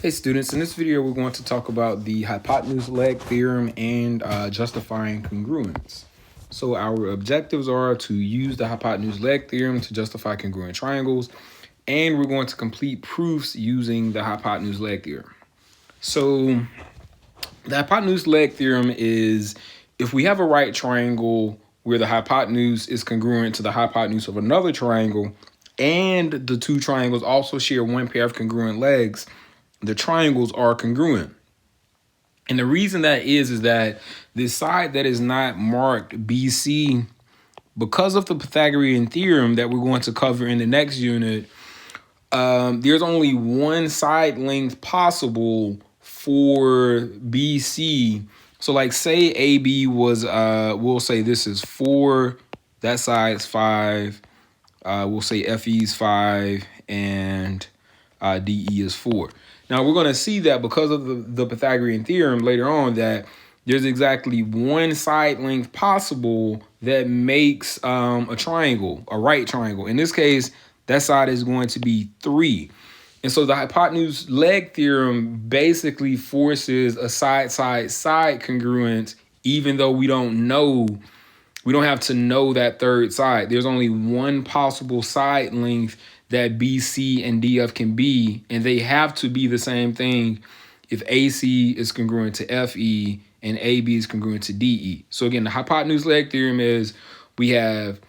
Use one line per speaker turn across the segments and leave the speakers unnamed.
Hey students, in this video we're going to talk about the hypotenuse leg theorem and justifying congruence. So our objectives are to use the hypotenuse leg theorem to justify congruent triangles, and we're going to complete proofs using the hypotenuse leg theorem. So the hypotenuse leg theorem is if we have a right triangle where the hypotenuse is congruent to the hypotenuse of another triangle, and the two triangles also share one pair of congruent legs, the triangles are congruent. And the reason that is that the side that is not marked BC, because of the Pythagorean theorem that we're going to cover in the next unit, there's only one side length possible for BC. So like say AB was, we'll say this is 4, that side's 5, we'll say FE is 5, and DE is 4. Now we're going to see that because of the Pythagorean theorem later on that there's exactly one side length possible that makes a triangle, a right triangle. In this case, that side is going to be 3. And so the hypotenuse leg theorem basically forces a side-side-side congruence, even though we don't have to know that third side. There's only one possible side length that BC and DF can be, and they have to be the same thing if AC is congruent to FE and AB is congruent to DE. So again, the hypotenuse leg theorem is we have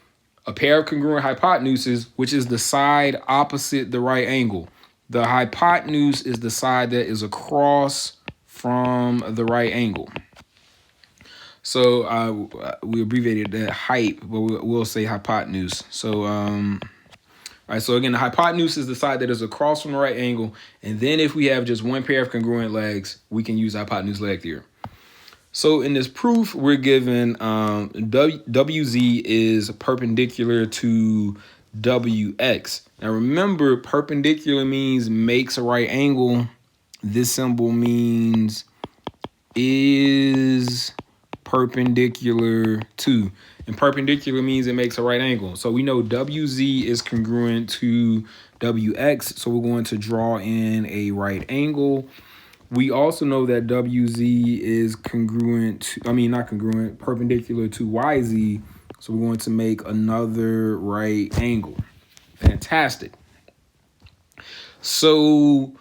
a pair of congruent hypotenuses, which is the side opposite the right angle. The hypotenuse is the side that is across from the right angle. So we abbreviated that hype, but we'll say hypotenuse. So all right, so again, the hypotenuse is the side that is across from the right angle. And then if we have just one pair of congruent legs, we can use the hypotenuse leg theorem. So in this proof, we're given WZ is perpendicular to WX. Now remember, perpendicular means makes a right angle. This symbol means is perpendicular to. And perpendicular means it makes a right angle. So we know WZ is congruent to WX. So we're going to draw in a right angle. We also know that WZ is congruent to, not congruent, perpendicular to YZ. So we're going to make another right angle. Fantastic. So,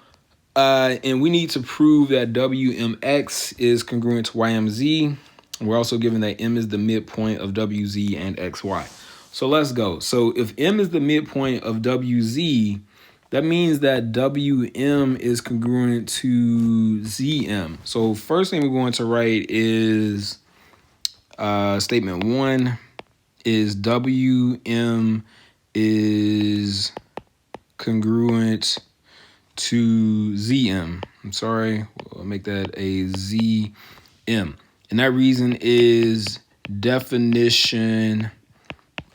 and we need to prove that WMX is congruent to YMZ. We're also given that M is the midpoint of WZ and XY. So let's go. So if M is the midpoint of WZ, that means that WM is congruent to ZM. So first thing we're going to write is statement 1 is WM is congruent to ZM. I'm sorry, we'll make that a ZM. And that reason is definition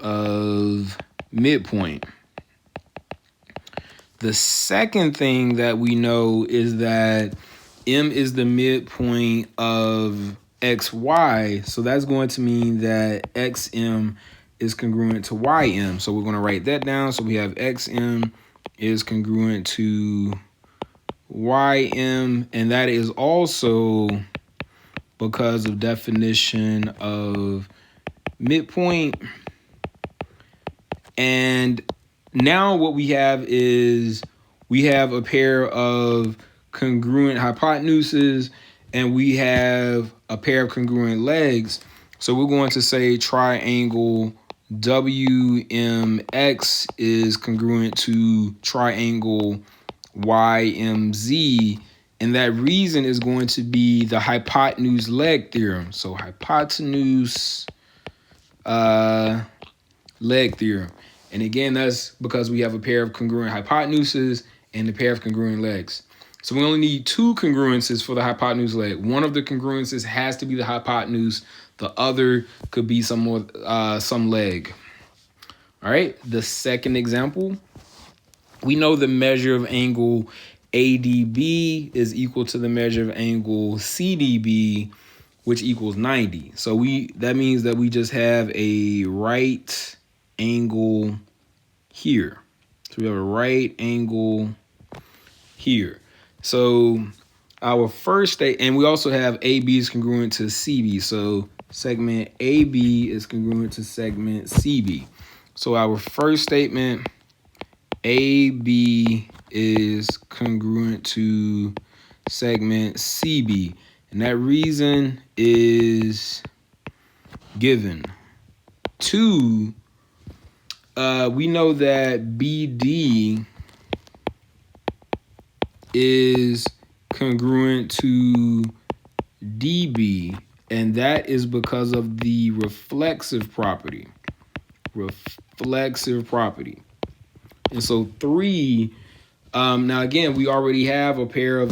of midpoint. The second thing that we know is that M is the midpoint of XY. So that's going to mean that XM is congruent to YM. So we're going to write that down. So we have XM is congruent to YM. And that is also because of definition of midpoint. And now what we have is we have a pair of congruent hypotenuses and we have a pair of congruent legs. So we're going to say triangle WMX is congruent to triangle YMZ. And that reason is going to be the hypotenuse leg theorem. So hypotenuse leg theorem. And again, that's because we have a pair of congruent hypotenuses and a pair of congruent legs. So we only need 2 congruences for the hypotenuse leg. One of the congruences has to be the hypotenuse. The other could be some leg. All right, the second example, we know the measure of angle ADB is equal to the measure of angle CDB, which equals 90. So that means that we just have a right angle here. So we have a right angle here. So our first state, and we also have AB is congruent to CB. So segment AB is congruent to segment CB. So our first statement, AB is congruent to segment CB. And that reason is given. 2, we know that BD is congruent to DB, and that is because of the reflexive property. Reflexive property. And so 3, now again, we already have a pair of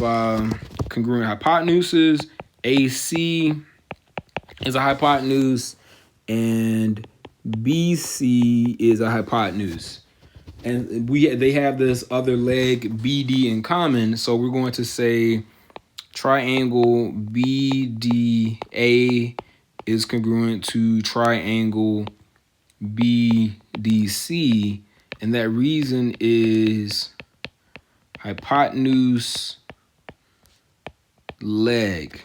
congruent hypotenuses. AC is a hypotenuse, and BC is a hypotenuse. And they have this other leg BD in common, so we're going to say triangle BDA is congruent to triangle BDC, and that reason is hypotenuse leg.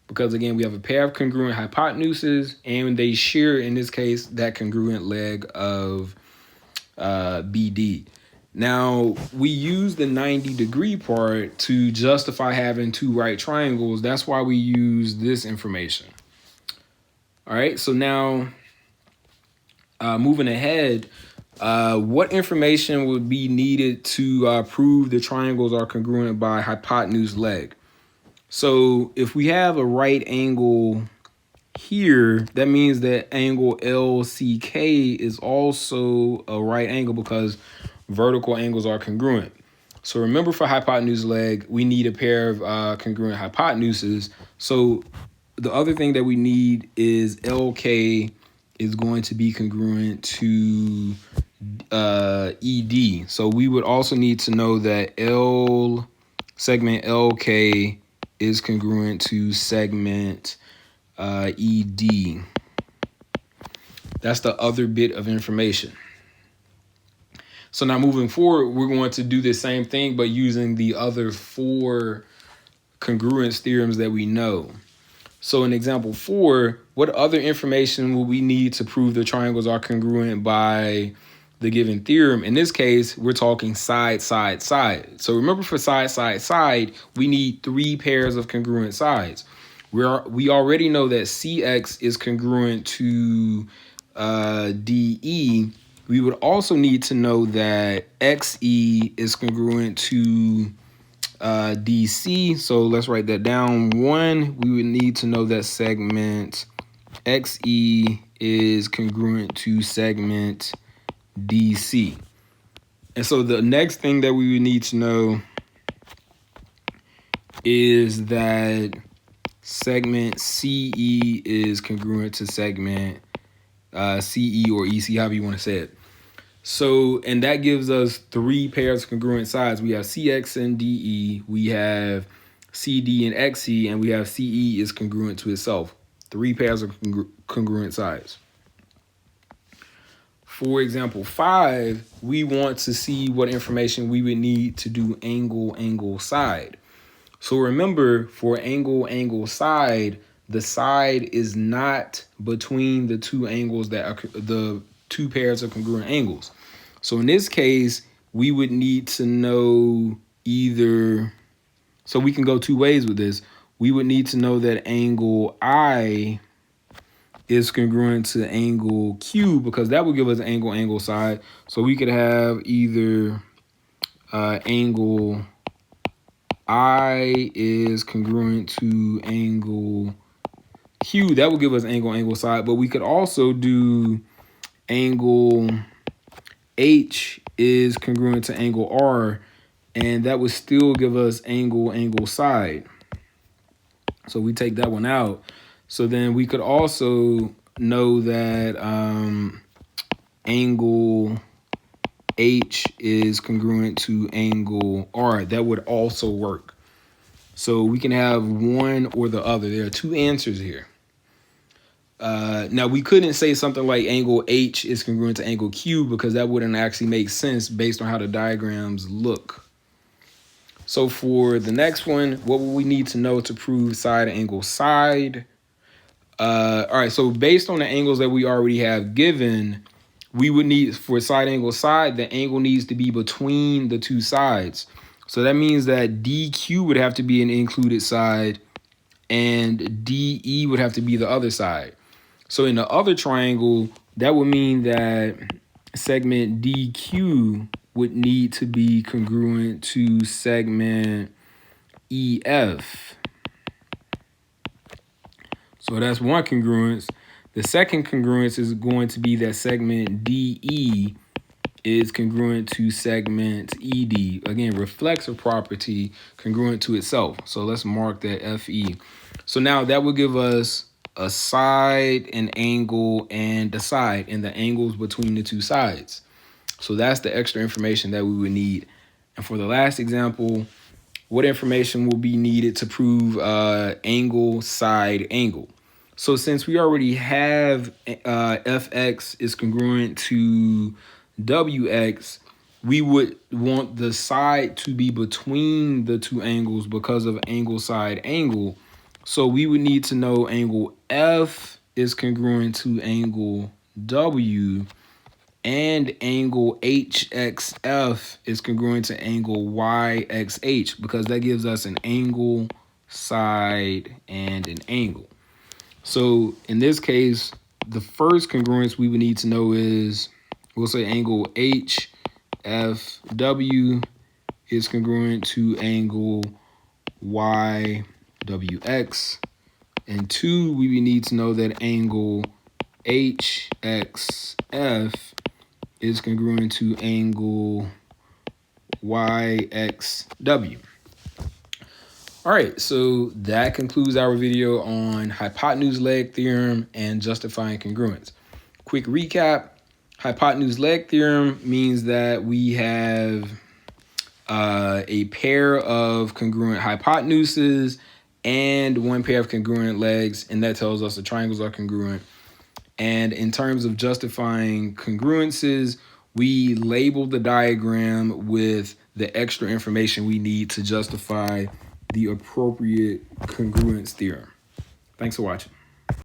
Because again, we have a pair of congruent hypotenuses, and they share, in this case, that congruent leg of BD. Now, we use the 90-degree part to justify having 2 right triangles. That's why we use this information. All right, so now moving ahead, what information would be needed to prove the triangles are congruent by hypotenuse leg? So if we have a right angle here, that means that angle LCK is also a right angle because vertical angles are congruent. So remember, for hypotenuse leg, we need a pair of congruent hypotenuses. So the other thing that we need is LK is going to be congruent to ED. So we would also need to know that segment LK is congruent to segment ED. That's the other bit of information. So now moving forward, we're going to do the same thing, but using the other 4 congruence theorems that we know. So in example 4, what other information will we need to prove the triangles are congruent by the given theorem? In this case, we're talking side, side, side. So remember, for side, side, side, we need 3 pairs of congruent sides. We already know that CX is congruent to DE. We would also need to know that XE is congruent to DC. So let's write that down. 1, we would need to know that segment XE is congruent to segment DC. And so the next thing that we would need to know is that segment CE is congruent to segment CE or EC, however you want to say it. So, and that gives us 3 pairs of congruent sides. We have CX and DE, we have CD and XE, and we have CE is congruent to itself. 3 pairs of congruent sides. For example 5, we want to see what information we would need to do angle, angle, side. So remember, for angle, angle, side, the side is not between the 2 angles that are the 2 pairs of congruent angles. So in this case, we would need to know either, so we can go 2 ways with this. We would need to know that angle I is congruent to angle Q, because that would give us angle, angle, side. So we could have either angle I is congruent to angle Q. That would give us angle, angle, side. But we could also do angle H is congruent to angle R, and that would still give us angle, angle, side. So we take that one out. So then we could also know that angle H is congruent to angle R. That would also work. So we can have one or the other. There are 2 answers here. Now, we couldn't say something like angle H is congruent to angle Q, because that wouldn't actually make sense based on how the diagrams look. So for the next one, what will we need to know to prove side angle side? All right, so based on the angles that we already have given, we would need, for side angle side, the angle needs to be between the two sides. So that means that DQ would have to be an included side and DE would have to be the other side. So in the other triangle, that would mean that segment DQ would need to be congruent to segment EF. So that's one congruence. The second congruence is going to be that segment DE is congruent to segment ED. Again, reflexive property congruent to itself. So let's mark that FE. So now that will give us a side, an angle, and the side, and the angles between the two sides. So that's the extra information that we would need. And for the last example, what information will be needed to prove angle, side, angle? So since we already have fx is congruent to wx, we would want the side to be between the two angles because of angle, side, angle. So we would need to know angle F is congruent to angle W, and angle HXF is congruent to angle YXH, because that gives us an angle, side, and an angle. So in this case, the first congruence we would need to know is, we'll say angle HFW is congruent to angle YWX. And two, we would need to know that angle HXF is congruent to angle YXW. All right, so that concludes our video on hypotenuse leg theorem and justifying congruence. Quick recap: hypotenuse leg theorem means that we have a pair of congruent hypotenuses and one pair of congruent legs, and that tells us the triangles are congruent. And in terms of justifying congruences, we label the diagram with the extra information we need to justify the appropriate congruence theorem. Thanks for watching.